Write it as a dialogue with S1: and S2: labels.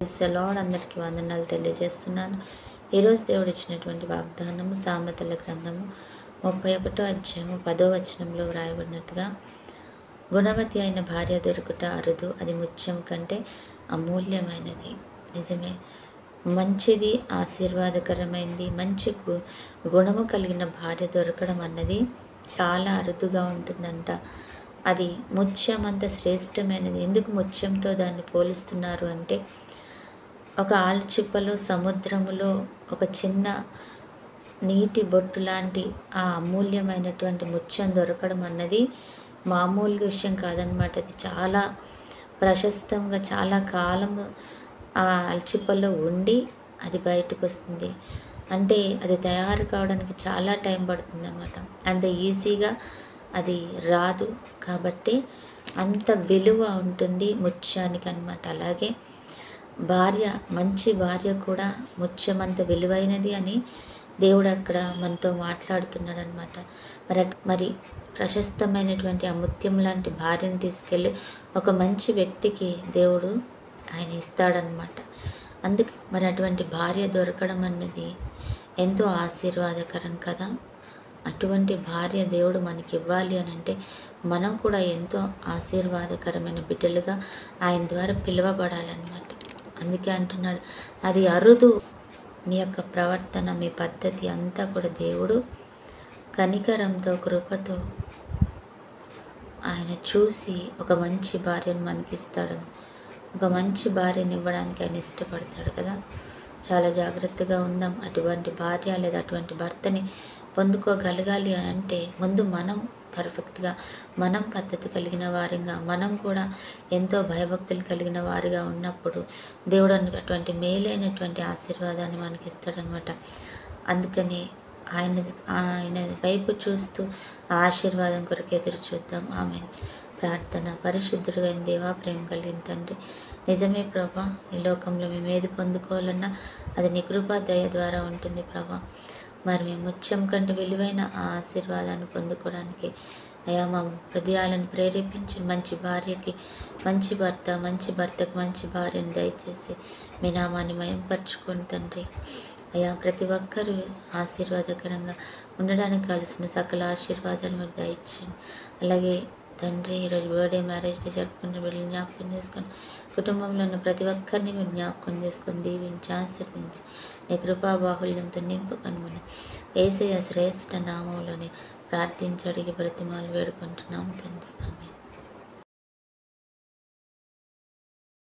S1: Praise the lord. అందరికీ వందనాలు తెలియజేస్తున్నాను. ఈరోజు దేవుడు ఇచ్చినటువంటి వాగ్దానము సామెతల గ్రంథము 31వ అధ్యాయము 10వ వచనంలో వ్రాయబడినట్టుగా, గుణవతి అయిన భార్య దొరుకుట అరుదు, అది ముత్యం కంటే అమూల్యమైనది. నిజమే, మంచిది, ఆశీర్వాదకరమైనది, మంచి గుణము కలిగిన భార్య దొరకడం అన్నది చాలా అరుదుగా ఉంటుందంట. అది ముత్యం అంత శ్రేష్టమైనది. ఎందుకు ముత్యంతో దాన్ని పోలుస్తున్నారు అంటే, ఒక ఆల్చిప్పలో సముద్రములో ఒక చిన్న నీటి బొట్టు లాంటి ఆ అమూల్యమైనటువంటి ముత్యం దొరకడం అన్నది మామూలు విషయం కాదనమాట. అది చాలా ప్రశస్తంగా చాలా కాలము ఆ ఆల్చిప్పలో ఉండి అది బయటకు వస్తుంది. అంటే అది తయారు కావడానికి చాలా టైం పడుతుంది అన్నమాట. అంత ఈజీగా అది రాదు. కాబట్టి అంత విలువ ఉంటుంది ముత్యానికి అన్నమాట. అలాగే మంచి భార్య కూడా ముత్యమంత విలువైనది అని దేవుడు అక్కడ మనతో మాట్లాడుతున్నాడు అనమాట. మరి ప్రశస్తమైనటువంటి ఆ ముత్యం లాంటి భార్యను తీసుకెళ్ళి ఒక మంచి వ్యక్తికి దేవుడు ఆయన ఇస్తాడనమాట. మరి అటువంటి భార్య దొరకడం అన్నది ఎంతో ఆశీర్వాదకరం కదా. అటువంటి భార్య దేవుడు మనకి ఇవ్వాలి అని అంటే మనం కూడా ఎంతో ఆశీర్వాదకరమైన బిడ్డలుగా ఆయన ద్వారా పిలువబడాలన్నమాట. అందుకే అంటున్నాడు, అది అరుదు. మీ యొక్క ప్రవర్తన, మీ పద్ధతి అంతా కూడా దేవుడు కనికరంతో, కృపతో ఆయన చూసి ఒక మంచి భార్యను మనకి ఇస్తాడు. ఒక మంచి భార్యను ఇవ్వడానికి ఆయన ఇష్టపడతాడు కదా. చాలా జాగ్రత్తగా ఉందాం. అటువంటి భార్య లేదా అటువంటి భర్తని పొందుకోగలగాలి అని అంటే ముందు మనం పర్ఫెక్ట్గా, మనం పద్ధతి కలిగిన వారిగా, మనం కూడా ఎంతో భయభక్తులు కలిగిన వారిగా ఉన్నప్పుడు దేవుడు అటువంటి మేలైనటువంటి ఆశీర్వాదాన్ని మనకి ఇస్తాడనమాట. అందుకని ఆయన వైపు చూస్తూ ఆశీర్వాదం కొరకు ఎదురు చూద్దాం. ఆమె ప్రార్థన. పరిశుద్ధుడు అయిన దేవా, ప్రేమ కలిగిన తండ్రి, నిజమే ప్రభా, ఈ లోకంలో మేము ఏది పొందుకోవాలన్నా అది నీ కృపా దయ ద్వారా ఉంటుంది ప్రభా. మరి మేము ముత్యం కంటే విలువైన ఆ ఆశీర్వాదాన్ని పొందుకోవడానికి అయా మా హృదయాలను ప్రేరేపించి మంచి భార్యకి మంచి భర్త, మంచి భర్తకు మంచి భార్యను దయచేసి మీ నామాన్ని మయంపరచుకోండి తండ్రి. అయా ప్రతి ఒక్కరూ ఆశీర్వాదకరంగా ఉండడానికి కావాల్సిన సకల ఆశీర్వాదాలు మీరు దయచేయండి. అలాగే తండ్రి, ఈరోజు బర్త్డే, మ్యారేజ్ డే జరుపుకున్న వీళ్ళని జ్ఞాపకం చేసుకొని, కుటుంబంలో ఉన్న ప్రతి ఒక్కరిని మీరు జ్ఞాపకం చేసుకొని దీవించి ఆశీర్వదించి నీ కృపా బాహుళ్యంతో నింపుకొని మనం యేసయ్య శ్రేష్ఠ నామంలోనే ప్రార్థించి అడిగి బ్రతిమాలు వేడుకుంటున్నాం తండ్రి. ఆమేన్.